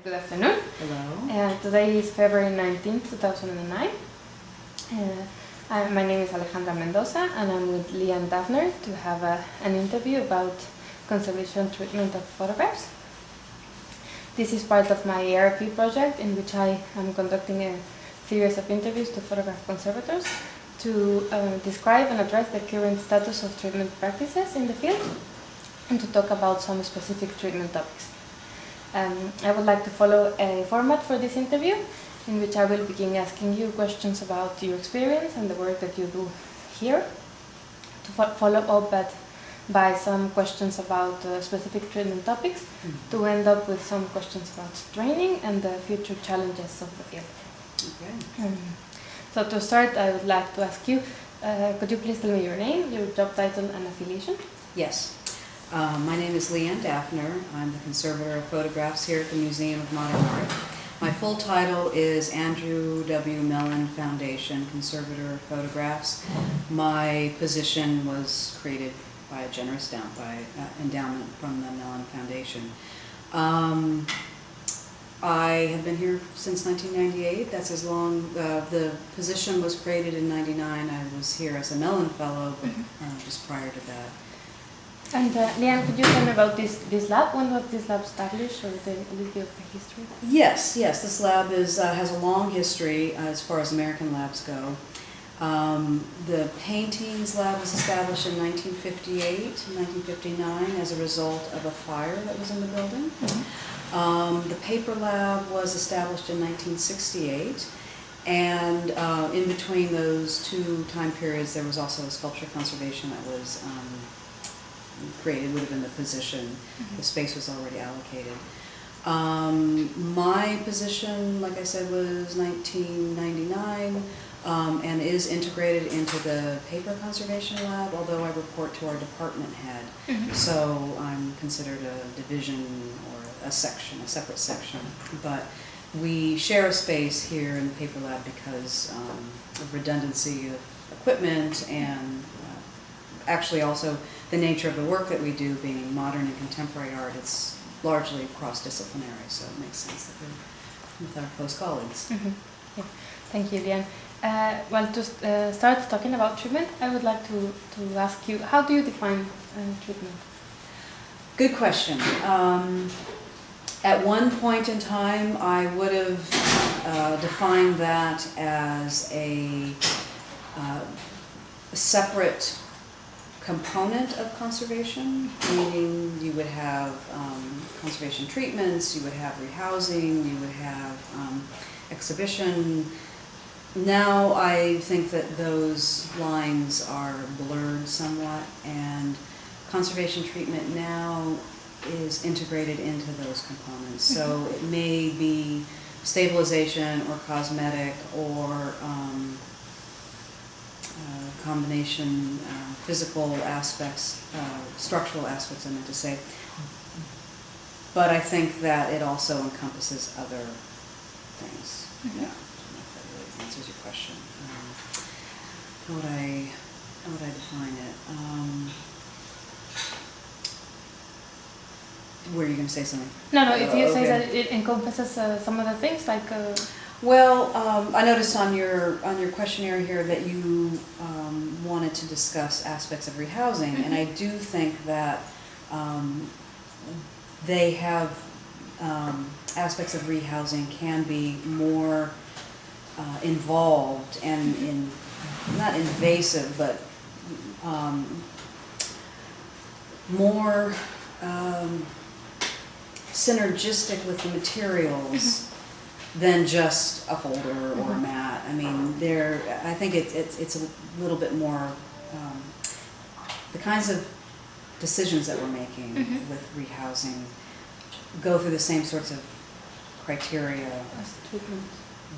Good afternoon. Hello. Today is February 19, 2009. My name is Alejandra Mendoza and I'm with Lee Ann Daffner to have an interview about conservation treatment of photographs. This is part of my ARP project in which I am conducting a series of interviews to photograph conservators to describe and address the current status of treatment practices in the field and to talk about some specific treatment topics. I would like to follow a format for this interview in which I will begin asking you questions about your experience and the work that you do here, to follow up by some questions about specific treatment topics, to end up with some questions about training and the future challenges of the field. Okay. So to start, I would like to ask you, could you please tell me your name, your job title and affiliation? Yes. My name is Lee Ann Daffner. I'm the conservator of photographs here at the Museum of Modern Art. My full title is Andrew W. Mellon Foundation Conservator of Photographs. My position was created by a generous endowment from the Mellon Foundation. I have been here since 1998. That's as long. The position was created in '99. I was here as a Mellon Fellow, but just prior to that. And Leanne, could you tell me about this lab? When was this lab established, or a little bit of the history? Yes. This lab has a long history as far as American labs go. The paintings lab was established in 1958, 1959 as a result of a fire that was in the building. The paper lab was established in 1968, and in between those two time periods there was also a sculpture conservation that was created, would have been the position. The space was already allocated. My position, like I said, was 1999 and is integrated into the paper conservation lab, although I report to our department head. So I'm considered a division or a section, a separate section. But we share a space here in the paper lab because of redundancy of equipment and actually also the nature of the work that we do being modern and contemporary art. It's largely cross-disciplinary, so it makes sense that we're with our close colleagues. Yeah. Thank you, Leanne. Well, to start talking about treatment, I would like to ask you, how do you define treatment? Good question. At one point in time, I would have defined that as a separate component of conservation, meaning you would have conservation treatments, you would have rehousing, you would have exhibition. Now I think that those lines are blurred somewhat, and conservation treatment now is integrated into those components. So it may be stabilization or cosmetic or combination physical aspects, structural aspects I meant to say, but I think that it also encompasses other things. Yeah, I don't know if that really answers your question. How would I define it? Were you going to say something? No, if you say that it encompasses some other things, like... Well, I noticed on your questionnaire here that you wanted to discuss aspects of rehousing, and I do think that they have aspects of rehousing can be more involved and not invasive, but more synergistic with the materials than just a folder or a mat. I mean, I think it's a little bit more the kinds of decisions that we're making with rehousing go through the same sorts of criteria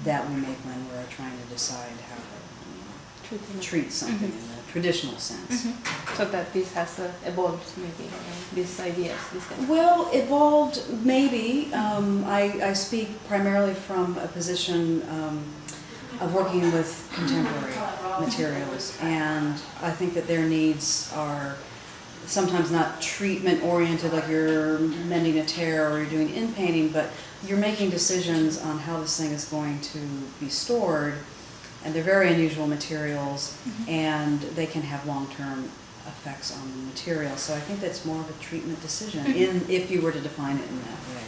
that we make when we're trying to decide how to treat something in the traditional sense. So that this has evolved, maybe, these ideas? Well, evolved, maybe. I speak primarily from a position of working with contemporary materials, and I think that their needs are sometimes not treatment oriented, like you're mending a tear or you're doing in-painting, but you're making decisions on how this thing is going to be stored, and they're very unusual materials, and they can have long-term effects on the material. So I think that's more of a treatment decision, if you were to define it in that way.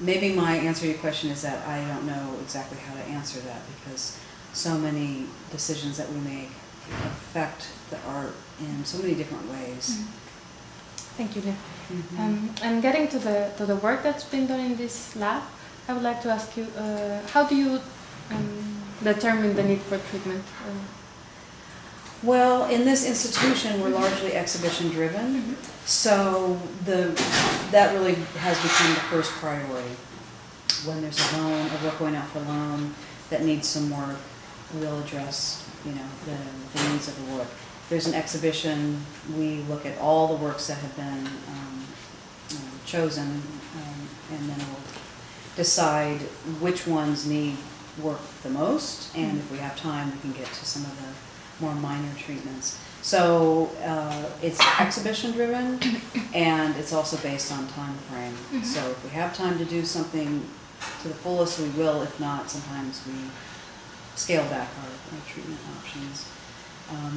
Maybe my answer to your question is that I don't know exactly how to answer that, because so many decisions that we make affect the art in so many different ways. Thank you, Lee. And getting to the work that's been done in this lab, I would like to ask you, how do you determine the need for treatment? Well, in this institution, we're largely exhibition driven, so that really has become the first priority. When there's a loan, a work going out for loan that needs some work, we'll address, you know, the needs of the work. There's an exhibition, we look at all the works that have been chosen, and then we'll decide which ones need work the most, and if we have time, we can get to some of the more minor treatments. So it's exhibition driven, and it's also based on time frame. So if we have time to do something to the fullest, we will. If not, sometimes we scale back our treatment options.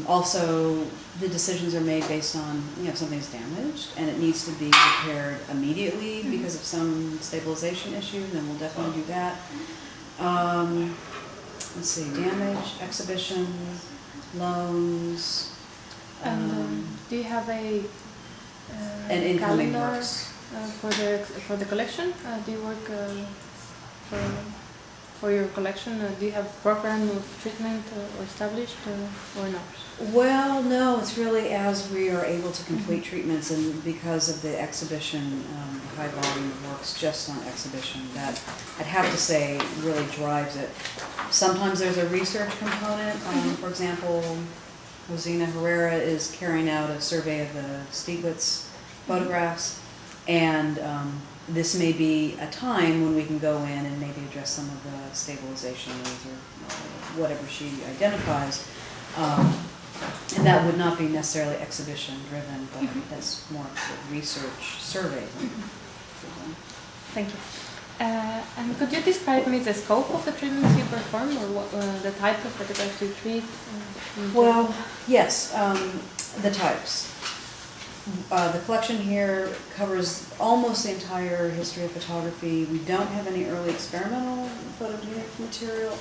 Also, the decisions are made based on, you know, if something's damaged and it needs to be repaired immediately because of some stabilization issue, then we'll definitely do that. Let's see, damage, exhibition, loans. Do you have a and incoming calendar works. for the collection? Do you work for your collection? Do you have a program of treatment or established or not? Well, no, it's really as we are able to complete treatments, and because of the exhibition, high volume of works just on exhibition, that I'd have to say really drives it. Sometimes there's a research component. For example, Rosina Herrera is carrying out a survey of the Stieglitz photographs, and this may be a time when we can go in and maybe address some of the stabilization needs or whatever she identifies. And that would not be necessarily exhibition driven, but that's more of a research survey. Thank you. And could you describe me the scope of the treatments you perform, or what, the type of photographs you treat? Well, yes, the types. The collection here covers almost the entire history of photography. We don't have any early experimental photogenic material.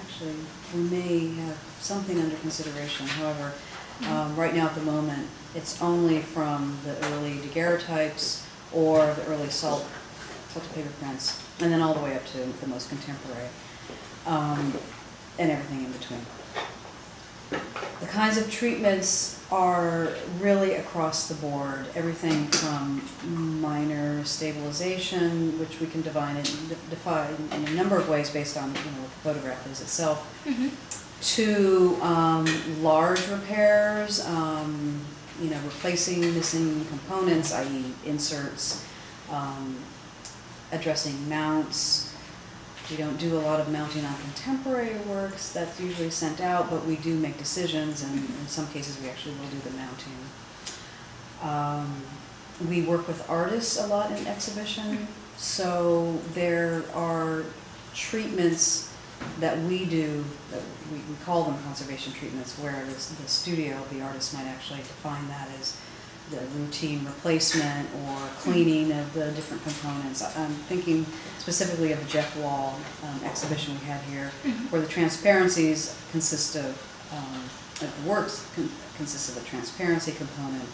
Actually, we may have something under consideration. However, right now at the moment, it's only from the early daguerreotypes or the early salted paper prints, and then all the way up to the most contemporary, and everything in between. The kinds of treatments are really across the board, everything from minor stabilization, which we can define in a number of ways based on, you know, what the photograph is itself, to large repairs, you know, replacing missing components, i.e. inserts, addressing mounts. We don't do a lot of mounting on contemporary works. That's usually sent out, but we do make decisions, and in some cases we actually will do the mounting. We work with artists a lot in exhibition, so there are treatments that we do, that we call them conservation treatments, where the studio, the artist might actually define that as the routine replacement or cleaning of the different components. I'm thinking specifically of the Jeff Wall exhibition we had here, where the transparencies consist of, the works consist of a transparency component,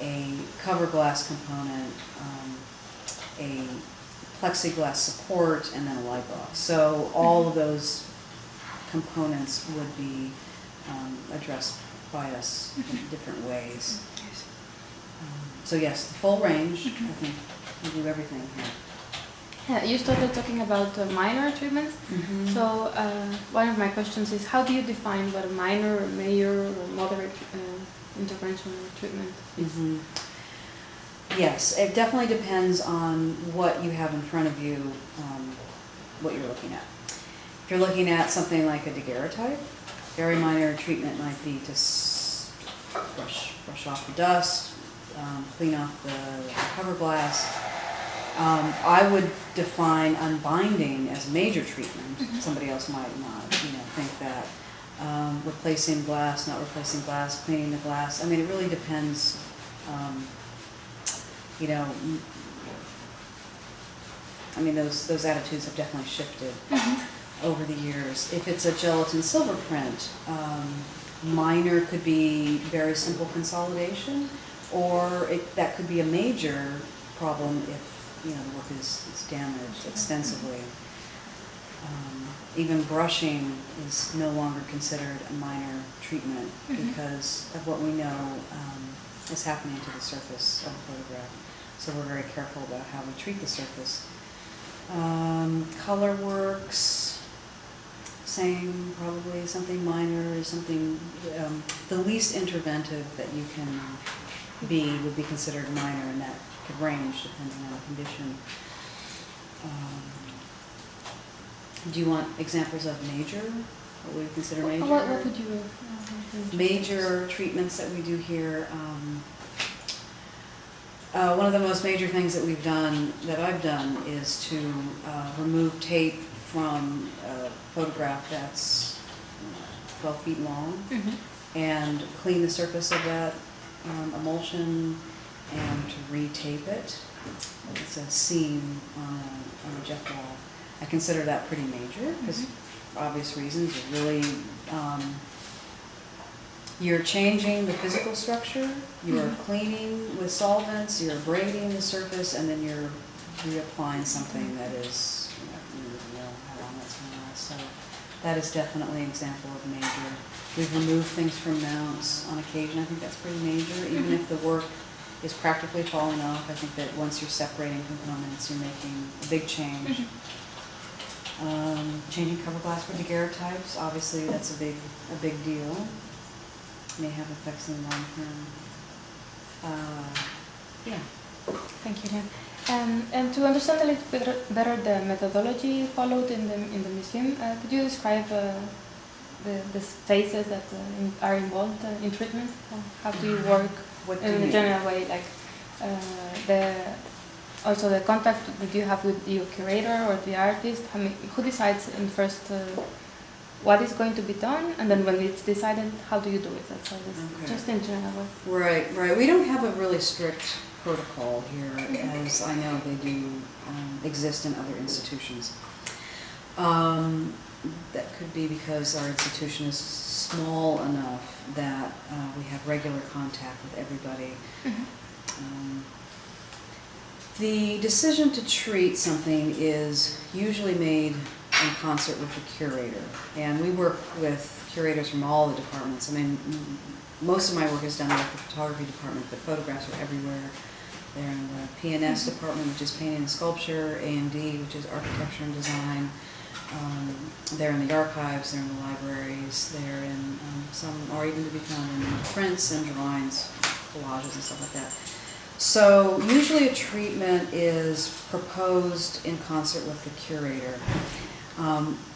a cover glass component, a plexiglass support, and then a light box. So all of those components would be addressed by us in different ways. So yes, the full range. I think we do everything here. Yeah, you started talking about minor treatments. So one of my questions is, how do you define what a minor, or major, or moderate intervention or treatment is? Yes, it definitely depends on what you have in front of you, what you're looking at. If you're looking at something like a daguerreotype, very minor treatment might be to brush brush off the dust, clean off the cover glass. I would define unbinding as major treatment. Somebody else might not, think that. Replacing glass, not replacing glass, cleaning the glass. I mean, it really depends, I mean, those attitudes have definitely shifted over the years. If it's a gelatin silver print, minor could be very simple consolidation, or that could be a major problem if the work is damaged extensively. Even brushing is no longer considered a minor treatment because of what we know is happening to the surface of the photograph. So we're very careful about how we treat the surface. Color works, same, probably something minor, something, the least interventive that you can be would be considered minor, and that could range depending on the condition. Do you want examples of major? What we consider major? What would you? Major treatments that we do here. One of the most major things that I've done, is to remove tape from a photograph that's 12 feet long and clean the surface of that emulsion and to re-tape it. It's a seam on a jet ball. I consider that pretty major because obvious reasons. You're changing the physical structure, you're cleaning with solvents, you're abrading the surface, and then you're reapplying something that is, you don't even know how long that's going to last. So that is definitely an example of major. We've removed things from mounts on occasion. I think that's pretty major. Even if the work is practically falling off, I think that once you're separating components, you're making a big change. Changing cover glass for daguerreotypes, obviously that's a big deal. May have effects in the long term. Yeah. Thank you, Jan. And to understand a little bit better the methodology followed in the museum, could you describe the phases that are involved in treatment? How do you work in a general way? Like also the contact that you have with your curator or the artist. Who decides in first what is going to be done, and then when it's decided, how do you do it? That's all this, just in general. Right. We don't have a really strict protocol here, as I know they do exist in other institutions. That could be because our institution is small enough that we have regular contact with everybody. The decision to treat something is usually made in concert with the curator, and we work with curators from all the departments. I mean, most of my work is done with the photography department, but photographs are everywhere. They're in the P&S department, which is painting and sculpture, A&D, which is architecture and design. They're in the archives, they're in the libraries, they're in some are even to be found in prints and drawings, collages and stuff like that. So usually a treatment is proposed in concert with the curator.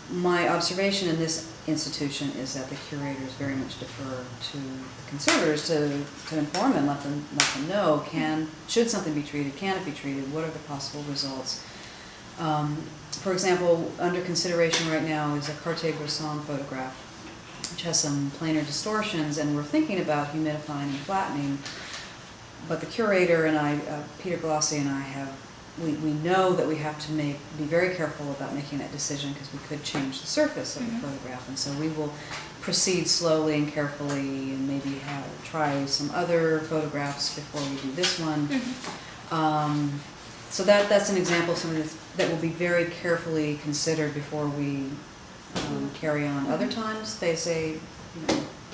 My observation in this institution is that the curators very much defer to the conservators to inform them, let them know, should something be treated, can it be treated, what are the possible results. For example, under consideration right now is a Cartier-Bresson photograph, which has some planar distortions, and we're thinking about humidifying and flattening. But the curator and I, Peter Glossi and I, we know that we have to be very careful about making that decision because we could change the surface of the photograph, and so we will proceed slowly and carefully and maybe try some other photographs before we do this one. So that's an example of something that will be very carefully considered before we carry on. Other times they say,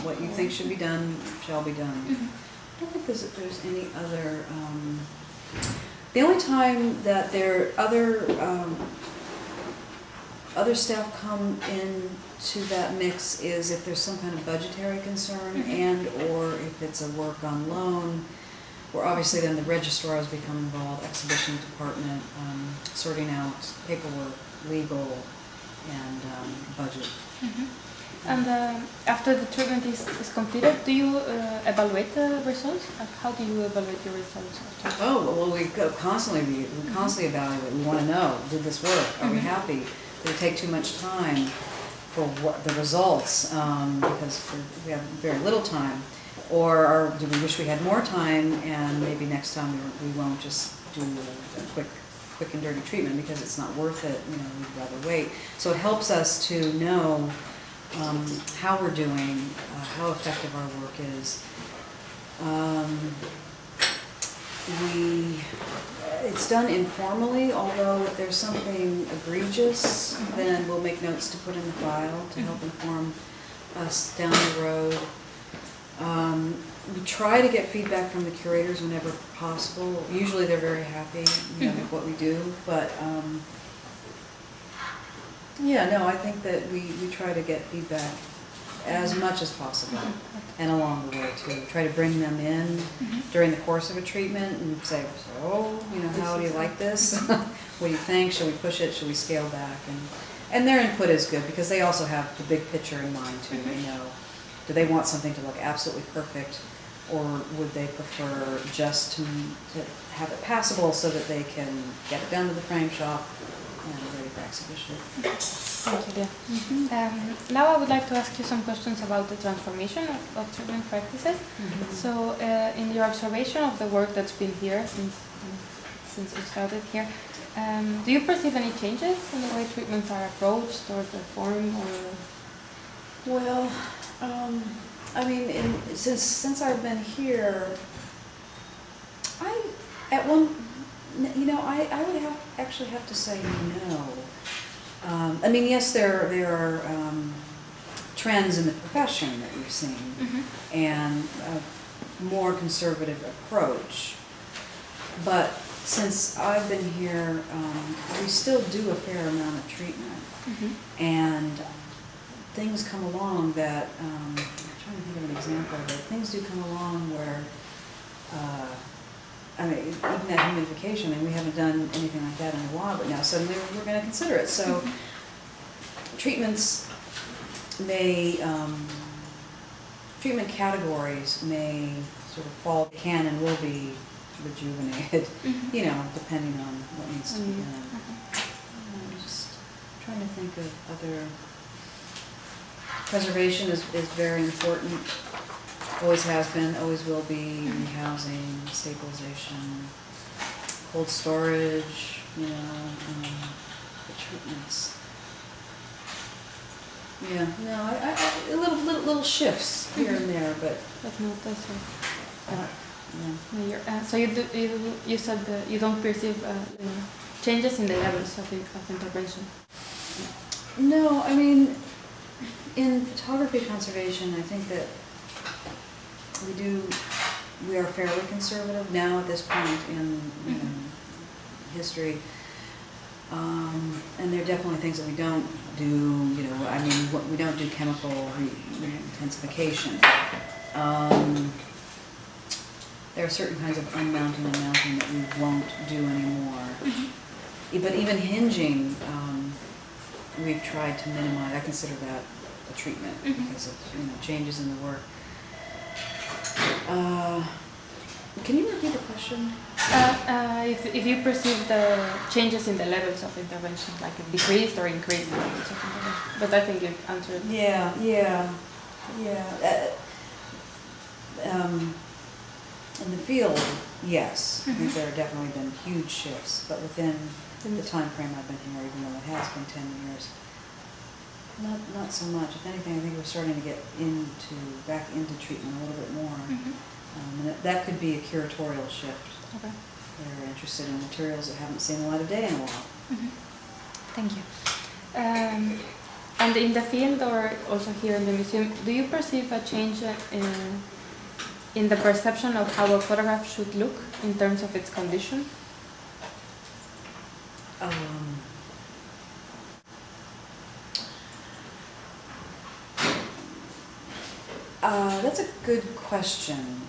what you think should be done shall be done. I don't think there's any other. The only time that other staff come into that mix is if there's some kind of budgetary concern and or if it's a work on loan, where obviously then the registrars become involved, exhibition department, sorting out paperwork, legal, and budget. And after the treatment is completed, do you evaluate the results? How do you evaluate your results? Oh, well, we constantly evaluate. We want to know, did this work? Are we happy? Did it take too much time for what the results? Because we have very little time. Or do we wish we had more time, and maybe next time we won't just do a quick and dirty treatment because it's not worth it, you know, we'd rather wait. So it helps us to know how we're doing, how effective our work is. It's done informally, although if there's something egregious, then we'll make notes to put in the file to help inform us down the road. We try to get feedback from the curators whenever possible. Usually they're very happy, you know, with what we do, but yeah, no, I think that we try to get feedback as much as possible and along the way too. Try to bring them in during the course of a treatment and say, so, you know, how do you like this? What do you think? Should we push it? Should we scale back? And their input is good because they also have the big picture in mind too. They know, do they want something to look absolutely perfect, or would they prefer just to have it passable so that they can get it down to the frame shop and ready for exhibition? Thank you, dear. Now I would like to ask you some questions about the transformation of treatment practices. So, in your observation of the work that's been here since you started here, do you perceive any changes in the way treatments are approached or performed, or? Well, I mean, since I've been here, I would actually have to say no. I mean, yes, there are trends in the profession that we've seen, and a more conservative approach. But since I've been here, we still do a fair amount of treatment, and things come along that, I'm trying to think of an example, but things do come along where, I mean, even that humidification, I mean, we haven't done anything like that in a while, but now suddenly we're going to consider it. So treatments may, treatment categories may sort of fall, can and will be rejuvenated, you know, depending on what needs to be done. I'm just trying to think of other. Preservation is very important. Always has been, always will be. Rehousing, stabilization, cold storage, you know, the treatments. Yeah, no, little shifts here and there, but not this one. yeah. So you said that you don't perceive changes in the levels of intervention. No, I mean, in photography conservation, I think that we are fairly conservative now at this point in history. And there are definitely things that we don't do, you know, I mean, we don't do chemical intensification. There are certain kinds of unmounting and mounting that we won't do anymore. But even hinging, we've tried to minimize. I consider that a treatment because of, you know, changes in the work. Can you repeat the question? If you perceive the changes in the levels of intervention, like a decreased or increased levels of intervention, but I think you answered. Yeah. In the field, yes, I think there have definitely been huge shifts, but within the time frame I've been here, even though it has been 10 years, not so much. If anything, I think we're starting to get back into treatment a little bit more. And that could be a curatorial shift. Okay. They're interested in materials that haven't seen the light of day in a while. Thank you. And in the field, or also here in the museum, do you perceive a change in the perception of how a photograph should look in terms of its condition? That's a good question.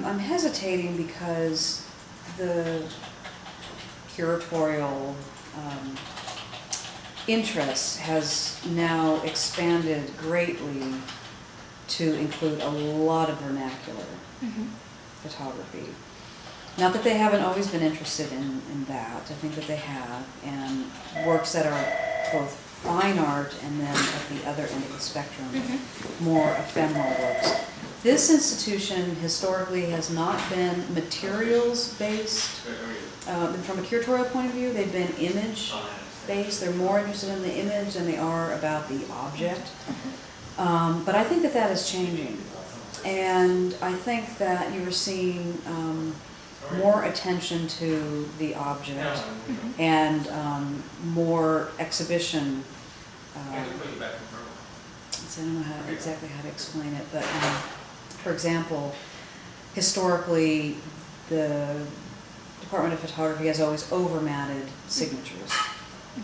I'm hesitating because the curatorial interest has now expanded greatly to include a lot of vernacular photography. Not that they haven't always been interested in that, I think that they have, and works that are both fine art and then at the other end of the spectrum, more ephemeral works. This institution historically has not been materials-based. From a curatorial point of view, they've been image-based. They're more interested in the image than they are about the object. But I think that that is changing. And I think that you're seeing more attention to the object and more exhibition. I don't know exactly how to explain it, but for example, historically, the Department of Photography has always overmatted signatures.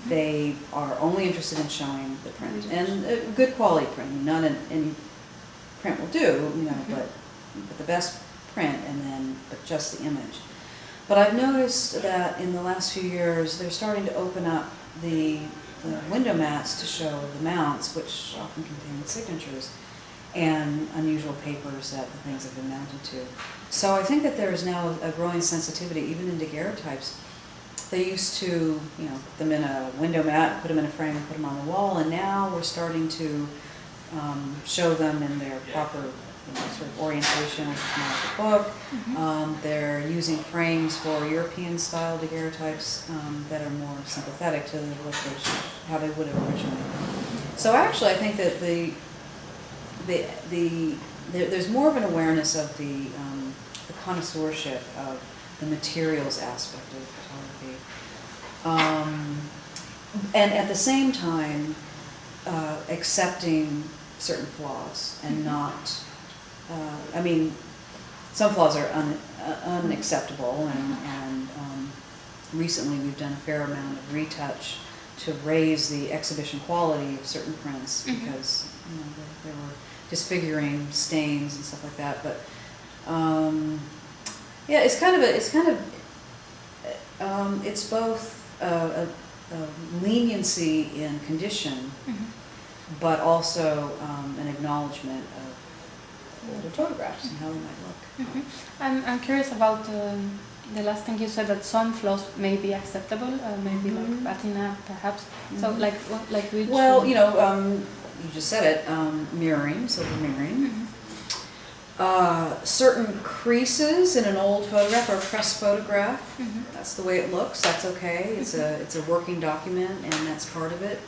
They are only interested in showing the print, and good quality print. Not any print will do, you know, but the best print, and then but just the image. But I've noticed that in the last few years, they're starting to open up the window mats to show the mounts, which often contain signatures and unusual papers that the things have been mounted to. So I think that there is now a growing sensitivity, even in daguerreotypes. They used to, you know, put them in a window mat, put them in a frame, and put them on the wall, and now we're starting to show them in their proper, you know, sort of orientation, which is now the book. They're using frames for European-style daguerreotypes that are more sympathetic to how they would have originally. So actually, I think that there's more of an awareness of the connoisseurship of the materials aspect of photography, and at the same time accepting certain flaws and not. I mean, some flaws are unacceptable, and recently we've done a fair amount of retouch to raise the exhibition quality of certain prints because you know there were disfiguring stains and stuff like that. But yeah, it's both a leniency in condition, but also an acknowledgement of older photographs and how they might look. I'm curious about the last thing you said, that some flaws may be acceptable, maybe like patina, perhaps. So like which? Well, you know, you just said it. Mirroring, silver mirroring. Certain creases in an old photograph or a press photograph. That's the way it looks. That's okay. It's a working document, and that's part of it.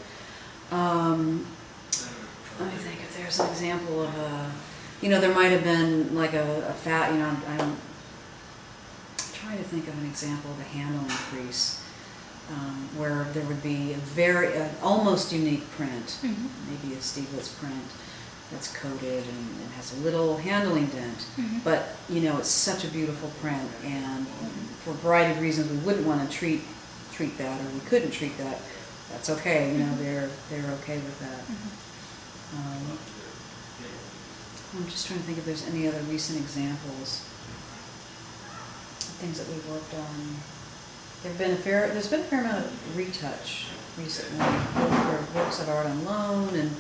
Let me think if there's an example of a. You know, there might have been like a fat. You know, I'm trying to think of an example of a handling crease where there would be an almost unique print, maybe a Stieglitz print that's coated and it has a little handling dent, but you know it's such a beautiful print, and for a variety of reasons we wouldn't want to treat that, or we couldn't treat that. That's okay, you know, they're okay with that. I'm just trying to think if there's any other recent examples of things that we've worked on. There's been a fair amount of retouch recently, both for works of art on loan and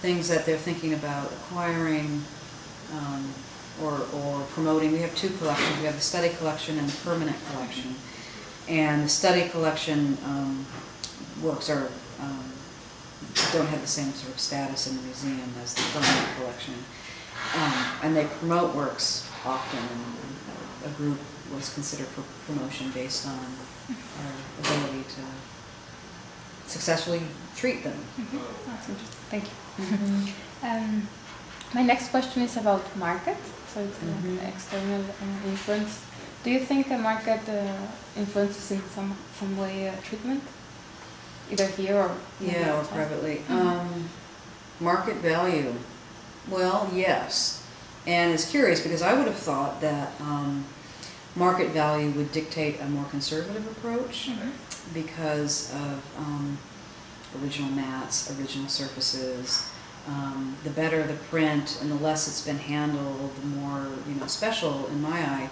things that they're thinking about acquiring or promoting. We have two collections. We have the study collection and the permanent collection. And the study collection works are don't have the same sort of status in the museum as the permanent collection. And they promote works often, and a group was considered for promotion based on our ability to successfully treat them. That's interesting. Thank you. My next question is about market. So it's like external influence. Do you think a market influences in some way treatment, either here or or privately? Market value. Well, yes, and it's curious because I would have thought that market value would dictate a more conservative approach because of original mats, original surfaces. The better the print and the less it's been handled, the more special in my eye.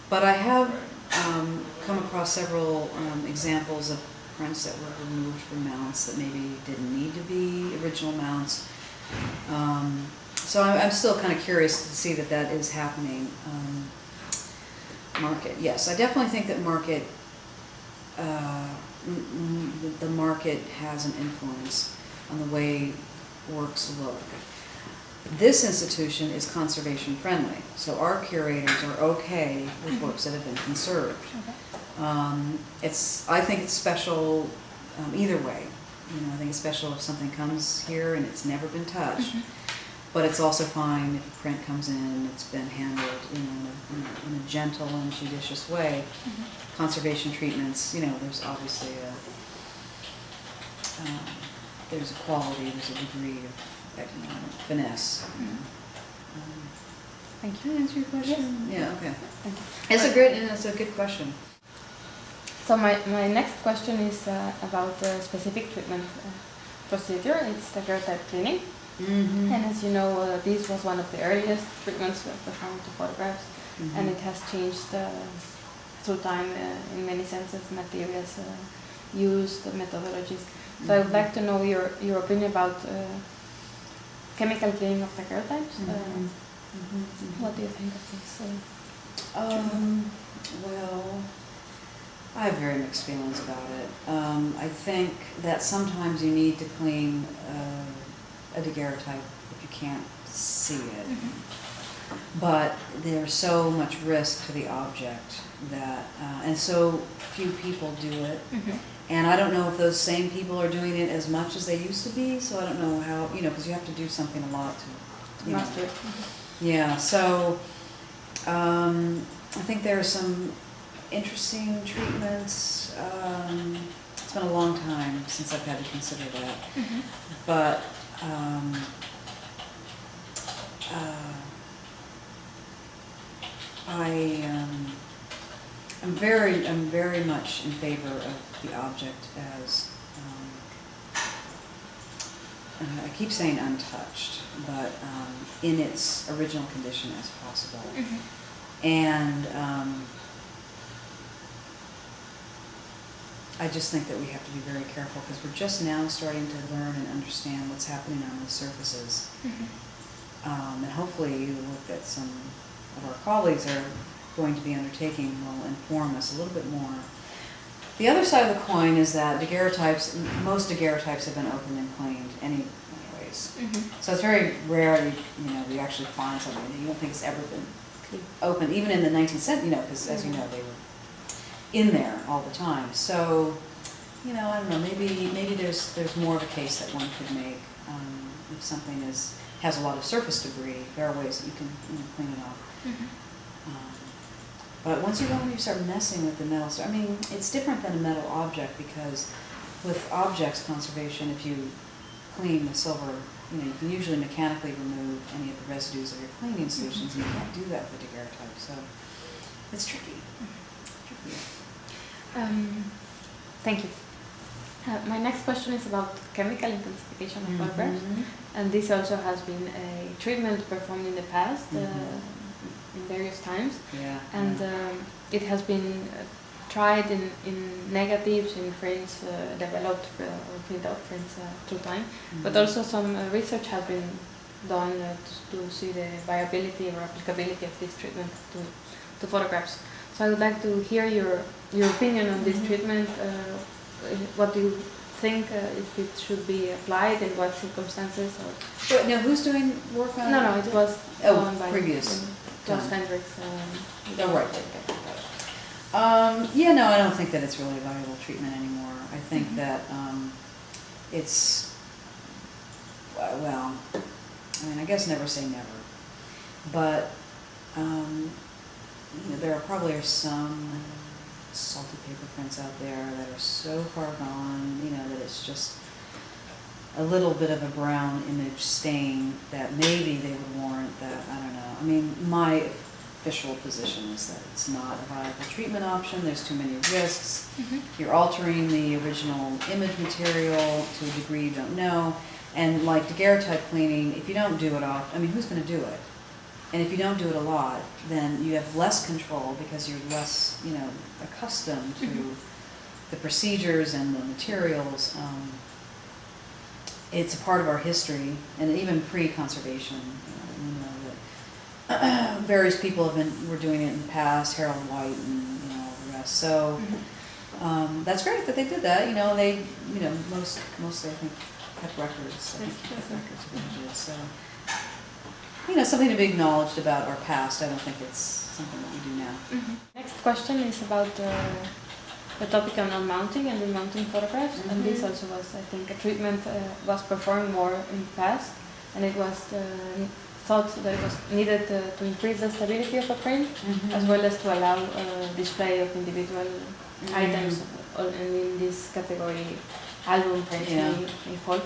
But I have come across several examples of prints that were removed from mounts that maybe didn't need to be original mounts. So I'm still kind of curious to see that that is happening. Market, yes, I definitely think that market, the market has an influence on the way works look. This institution is conservation friendly, so our curators are okay with works that have been conserved. Okay. I think it's special either way. You know, I think it's special if something comes here and it's never been touched. But it's also fine if a print comes in, it's been handled, you know, in a gentle and judicious way. Conservation treatments, you know, there's obviously there's a quality, there's a degree of finesse. Thank you. Can I answer your question? Yes. Yeah, okay. Thank you. It's a good question. So my next question is about the specific treatment procedure. It's the daguerreotype cleaning. And as you know, this was one of the earliest treatments performed to photographs, and it has changed through time in many senses, materials used, methodologies. So I would like to know your opinion about chemical cleaning of daguerreotypes. What do you think of this? Well, I have very mixed feelings about it. I think that sometimes you need to clean a daguerreotype if you can't see it. But there's so much risk to the object that, and so few people do it. And I don't know if those same people are doing it as much as they used to be, so I don't know how, you know, because you have to do something a lot to Master it. Yeah, so I think there are some interesting treatments. It's been a long time since I've had to consider that. But I'm very much in favor of the object as I keep saying untouched, but in its original condition as possible. And I just think that we have to be very careful because we're just now starting to learn and understand what's happening on the surfaces. And hopefully the work that some of our colleagues are going to be undertaking will inform us a little bit more. The other side of the coin is that most daguerreotypes have been opened and cleaned anyways. So it's very rare, you actually find something that you don't think has ever been opened, even in the 19th century, because as you know, they were in there all the time. So, I don't know, maybe there's more of a case that one could make if something has a lot of surface debris. There are ways that you can clean it off. But once you go and you start messing with the metal, it's different than a metal object because with objects conservation, if you clean with silver, you can usually mechanically remove any of the residues of your cleaning solutions, and you can't do that with daguerreotype. So it's tricky. Thank you. My next question is about chemical intensification of photographs, and this also has been a treatment performed in the past in various times, and it has been tried in negatives, in prints developed or print out prints through time, but also some research has been done to see the viability or applicability of this treatment to photographs. So I would like to hear your opinion on this treatment. What do you think if it should be applied, in what circumstances? But now, who's doing work on it? No, it was done by previous. Josh Hendricks. Right. No, I don't think that it's really a viable treatment anymore. I think that it's, well, I guess never say never. But, there are probably some salty paper prints out there that are so far gone, that it's just a little bit of a brown image stain that maybe they would warrant that. I don't know. My official position is that it's not a viable treatment option. There's too many risks. You're altering the original image material to a degree you don't know. And like daguerreotype cleaning, if you don't do it off, who's going to do it? And if you don't do it a lot, then you have less control because you're less, accustomed to the procedures and the materials. It's a part of our history, and even pre-conservation, that various people were doing it in the past, Harold White and all the rest. So that's great that they did that. They, mostly I think kept records. I think kept records of images. So. Something to be acknowledged about our past. I don't think it's something that we do now. Next question is about the topic on mounting and remounting photographs. And this also was, I think, a treatment was performed more in the past, and it was thought that it was needed to increase the stability of a print, as well as to allow display of individual items, and in this category, album prints in fall.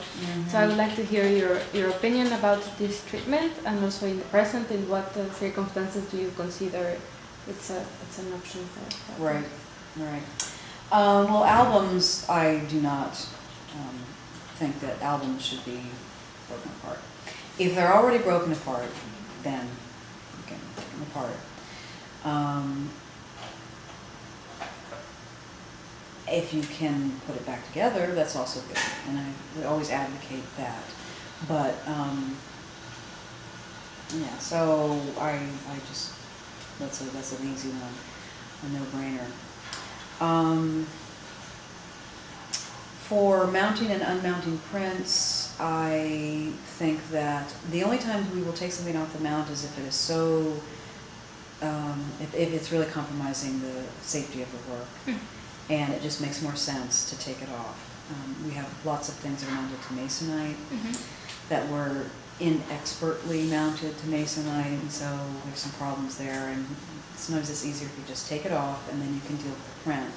So I would like to hear your opinion about this treatment, and also in the present, in what circumstances do you consider it's an option for? Right. Well, albums, I do not think that albums should be broken apart. If they're already broken apart, then you can take them apart. If you can put it back together, that's also good, and I would always advocate that. But so I just that's an easy one, a no-brainer. For mounting and unmounting prints, I think that the only time we will take something off the mount is if it is so, if it's really compromising the safety of the work. And it just makes more sense to take it off. We have lots of things that are mounted to masonite that were inexpertly mounted to masonite, and so there's some problems there. And sometimes it's easier if you just take it off, and then you can deal with the print.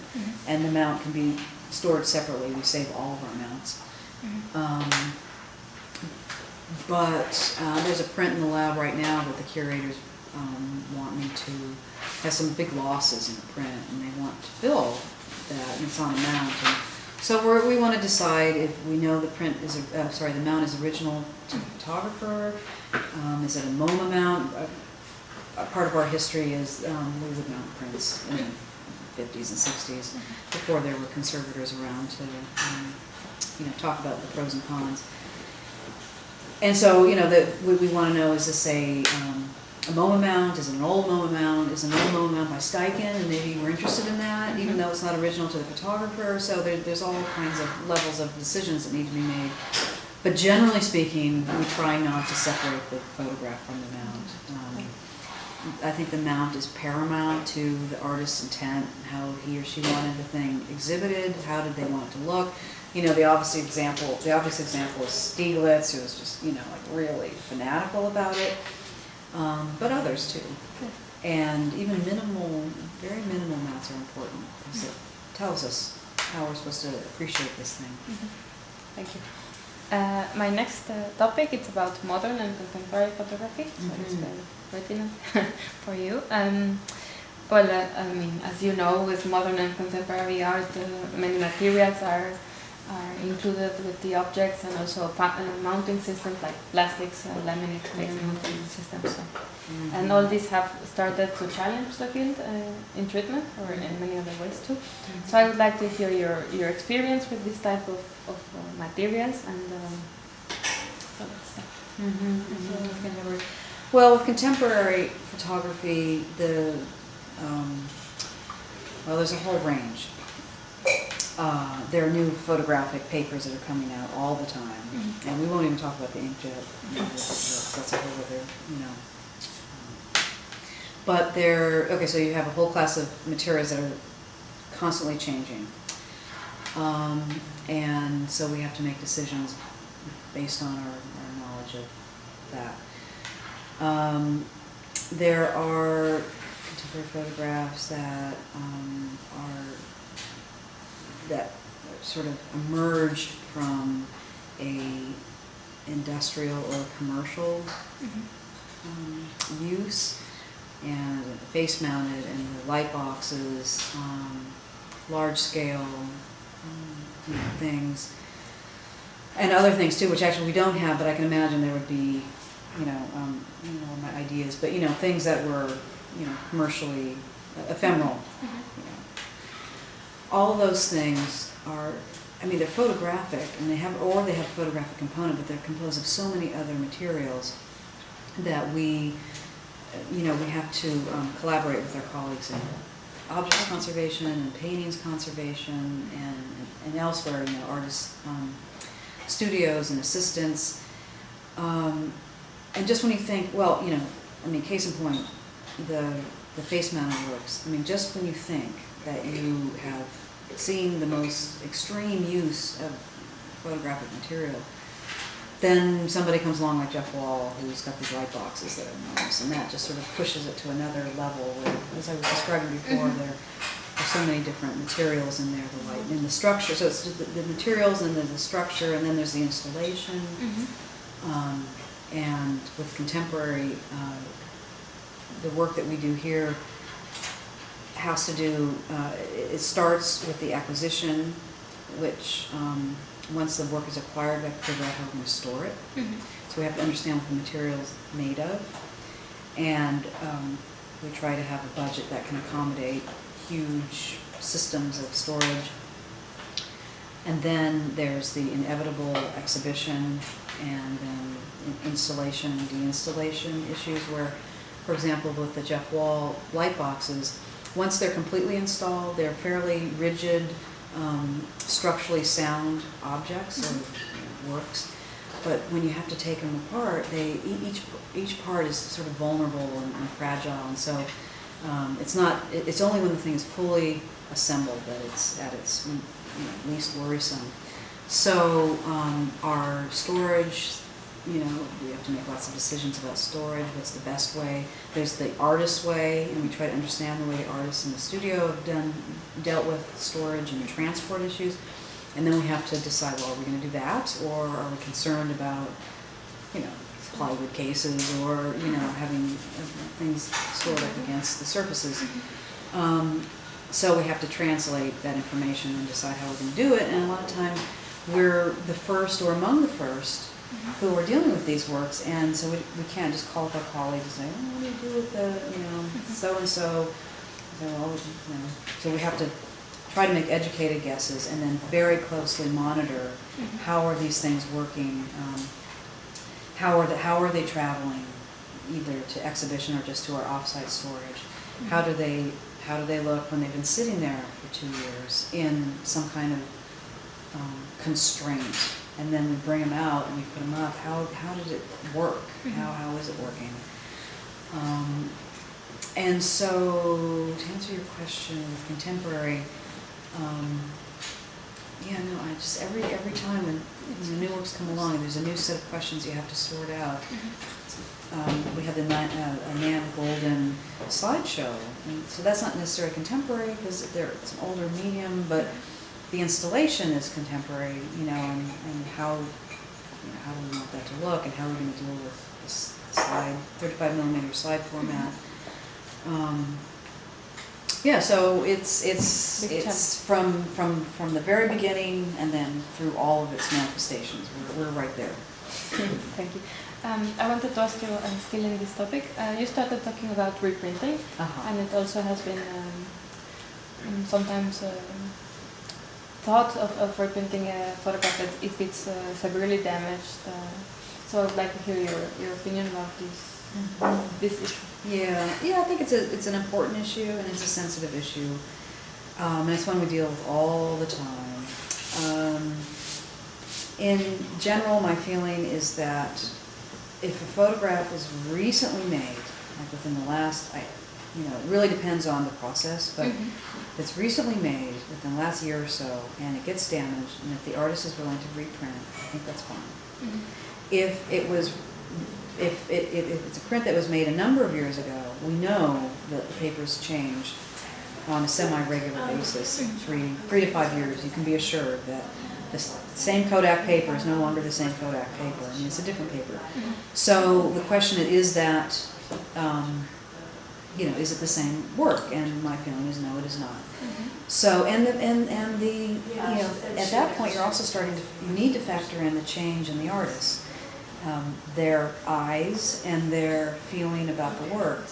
And the mount can be stored separately. We save all of our mounts. But there's a print in the lab right now that the curators want me to have some big losses in the print, and they want to fill that, and it's on the mount. And so we want to decide if we know the print is, the mount is original to the photographer. Is it a MoMA mount? Part of our history is we would mount prints in the 50s and 60s before there were conservators around to talk about the pros and cons. And so what we want to know is this a MoMA mount? Is it an old MoMA mount? Is it an old MoMA mount by Steichen? And maybe we're interested in that, even though it's not original to the photographer. So there's all kinds of levels of decisions that need to be made. But generally speaking, we try not to separate the photograph from the mount. I think the mount is paramount to the artist's intent, how he or she wanted the thing exhibited, how did they want it to look. The obvious example is Stieglitz, who was just, really fanatical about it. But others too. And even very minimal mounts are important because it tells us how we're supposed to appreciate this thing. Thank you. My next topic is about modern and contemporary photography, so it's very pertinent for you. As you know, with modern and contemporary art, many materials are included with the objects, and also mounting systems like plastics, laminates, mounting systems. And all these have started to challenge the field in treatment, or in many other ways too. So I would like to hear your experience with this type of materials, and so that's Well, with contemporary photography, there's a whole range. There are new photographic papers that are coming out all the time, and we won't even talk about the inkjet. That's a whole other, But so you have a whole class of materials that are constantly changing, and so we have to make decisions based on our knowledge of that. There are contemporary photographs that that sort of emerged from a industrial or commercial use, and face mounted, and the light boxes, large scale things, and other things too, which actually we don't have, but I can imagine there would be my ideas, but things that were commercially ephemeral. All of those things are, they're photographic, and they have a photographic component, but they're composed of so many other materials that we have to collaborate with our colleagues in objects conservation and paintings conservation and elsewhere, artists, studios and assistants. And just when you think, well, case in point, the face mounted works. Just when you think that you have seen the most extreme use of photographic material, then somebody comes along like Jeff Wall, who's got these light boxes that are enormous, and that just sort of pushes it to another level where, as I was describing before, there are so many different materials in there, the light and the structure. So it's the materials, and there's the structure, and then there's the installation. And with contemporary, the work that we do here has to do, it starts with the acquisition, which once the work is acquired, we have to figure out how we're going to store it. So we have to understand what the material is made of, and we try to have a budget that can accommodate huge systems of storage. And then there's the inevitable exhibition, and then installation and deinstallation issues where, for example, with the Jeff Wall light boxes, once they're completely installed, they're fairly rigid, structurally sound objects or works. But when you have to take them apart, each part is sort of vulnerable and fragile, and so it's only when the thing is fully assembled that it's at its least worrisome. So our storage, we have to make lots of decisions about storage. What's the best way? There's the artist's way, and we try to understand the way the artists in the studio have dealt with storage and transport issues. And then we have to decide, well, are we going to do that, or are we concerned about, plywood cases, or having things stored up against the surfaces. So we have to translate that information and decide how we're going to do it. And a lot of times we're the first or among the first who are dealing with these works, and so we can't just call up our colleagues and say, what do you do with the, so-and-so? So we have to try to make educated guesses and then very closely monitor how are these things working, how are they traveling, either to exhibition or just to our off-site storage. How do they look when they've been sitting there for 2 years in some kind of constraint? And then we bring them out and we put them up. How did it work? How is it working? And so, to answer your question, with contemporary, every time when new works come along, there's a new set of questions you have to sort out. We have the Nan Golden slideshow, and so that's not necessarily contemporary because it's an older medium, but the installation is contemporary, and how do we want that to look, and how are we going to deal with this slide, 35mm slide format. So it's from the very beginning and then through all of its manifestations. We're right there. Thank you. I wanted to ask you, still in this topic, you started talking about reprinting, and it also has been sometimes thought of reprinting a photograph if it's severely damaged. So I'd like to hear your opinion about this issue. Yeah, I think it's an important issue, and it's a sensitive issue, and it's one we deal with all the time. In general, my feeling is that if a photograph is recently made, like within the last, it really depends on the process, but if it's recently made within the last year or so, and it gets damaged, and if the artist is willing to reprint, I think that's fine. If it's a print that was made a number of years ago, we know that the paper's changed on a semi-regular basis, 3 to 5 years. You can be assured that the same Kodak paper is no longer the same Kodak paper. It's a different paper. So the question is that, is it the same work? And my feeling is no, it is not. So, at that point, you're also you need to factor in the change in the artist. their eyes and their feeling about the work,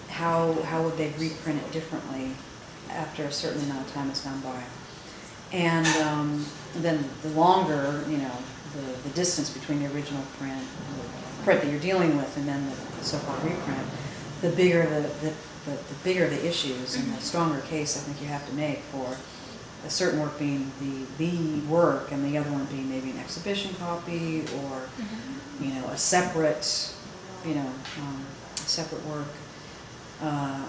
how would they reprint it differently after a certain amount of time has gone by. And then the longer, the distance between the original print that you're dealing with and then the so-called reprint, the bigger the bigger the issues and the stronger case I think you have to make for a certain work being the work and the other one being maybe an exhibition copy or a separate separate work. I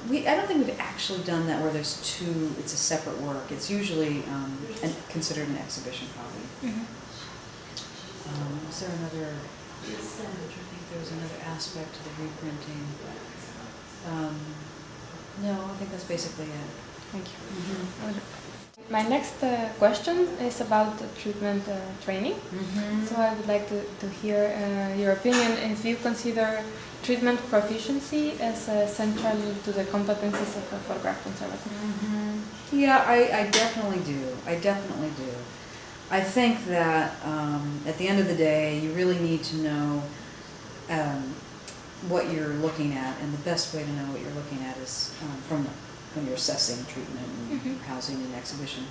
don't think we've actually done that where there's two. It's a separate work. It's usually considered an exhibition copy. Is there another? I think there was another aspect to the reprinting. No, I think that's basically it. Thank you. My next question is about the treatment training. So I would like to hear your opinion if you consider treatment proficiency as central to the competencies of a photograph conservator. Yeah, I definitely do. I think that at the end of the day, you really need to know what you're looking at, and the best way to know what you're looking at is from when you're assessing treatment and housing and exhibition.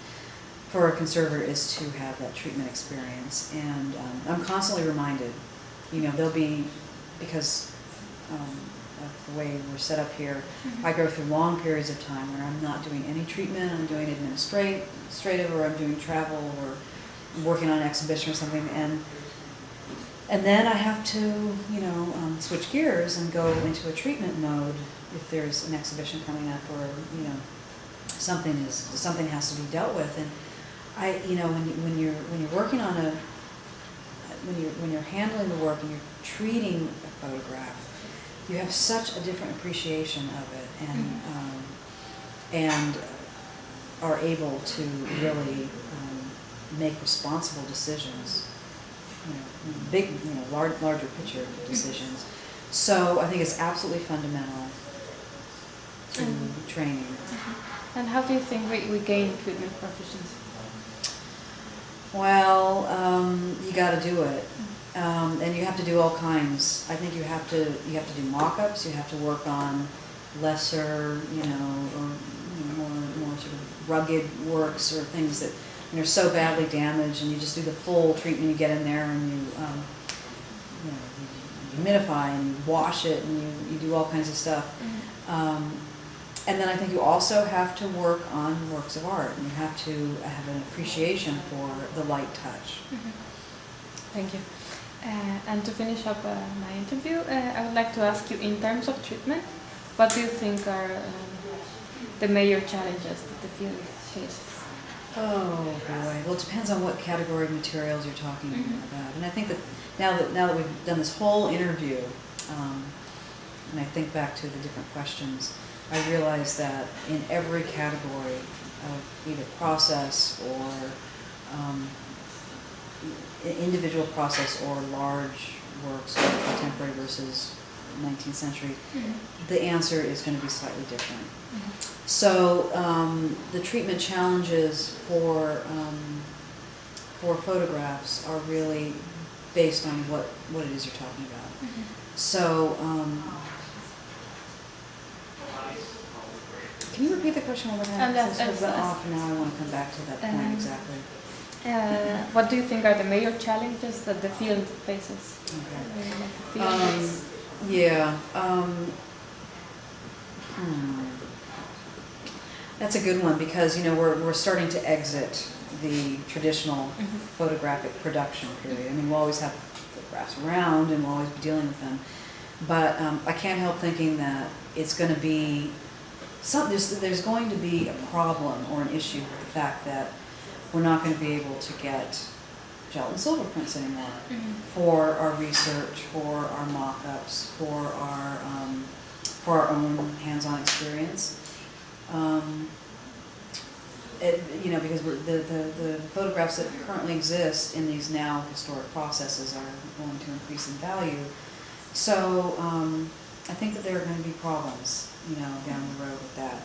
For a conservator is to have that treatment experience, and I'm constantly reminded, there'll be, because of the way we're set up here, I go through long periods of time where I'm not doing any treatment, I'm doing administrative, or I'm doing travel, or working on an exhibition or something, and then I have to, switch gears and go into a treatment mode if there's an exhibition coming up, or something has to be dealt with. And when you're working on when you're handling the work and you're treating a photograph, you have such a different appreciation of it, and are able to really make responsible decisions, big, larger picture decisions. So I think it's absolutely fundamental to training. And how do you think we gain treatment proficiency? Well, you got to do it, and you have to do all kinds. I think you have to do mock-ups. You have to work on lesser, or more sort of rugged works, or things that are so badly damaged, and you just do the full treatment. You get in there and you humidify and you wash it and you do all kinds of stuff. And then I think you also have to work on works of art, and you have to have an appreciation for the light touch. Thank you. And to finish up my interview, I would like to ask you, in terms of treatment, what do you think are the major challenges that the field faces? Oh boy! Well, it depends on what category of materials you're talking about. And I think that now that we've done this whole interview, and I think back to the different questions, I realize that in every category of either process or individual process or large works, or contemporary versus 19th century, the answer is going to be slightly different. So the treatment challenges for photographs are really based on what it is you're talking about. So can you repeat the question one more time? Since we're off now, I want to come back to that point exactly. What do you think are the major challenges that the field faces? That's a good one, because we're starting to exit the traditional photographic production period. I mean, we'll always have photographs around and we'll always be dealing with them, but I can't help thinking that it's going to be there's going to be a problem or an issue with the fact that we're not going to be able to get gel and silver prints anymore for our research, for our mock-ups, for our own hands-on experience. Because the photographs that currently exist in these now historic processes are going to increase in value. So I think that there are going to be problems, down the road with that.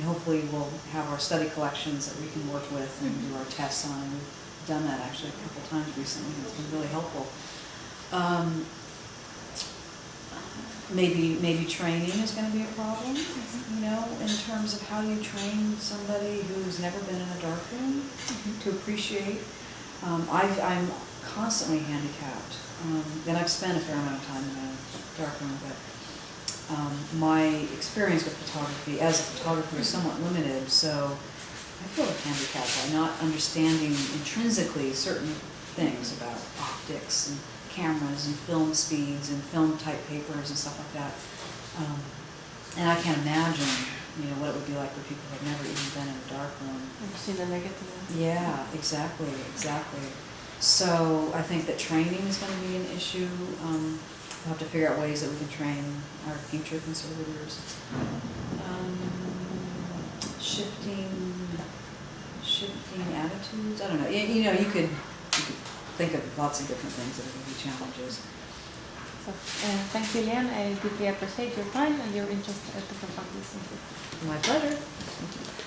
Hopefully we'll have our study collections that we can work with and do our tests on. We've done that actually a couple times recently. It's been really helpful. Maybe training is going to be a problem, you know, in terms of how you train somebody who's never been in a dark room to appreciate. I'm constantly handicapped, and I've spent a fair amount of time in a dark room, but my experience with photography as a photographer is somewhat limited, so I feel handicapped by not understanding intrinsically certain things about optics and cameras and film speeds and film type papers and stuff like that. And I can't imagine, you know, what it would be like for people who have never even been in a dark room. I've seen the negative. Yeah, exactly. So I think that training is going to be an issue. We'll have to figure out ways that we can train our future conservators. Shifting attitudes. I don't know. You know, you could think of lots of different things that are going to be challenges. So, thanks, Lee Ann. I deeply appreciate your time and your interest to perform this. My pleasure. Thank you.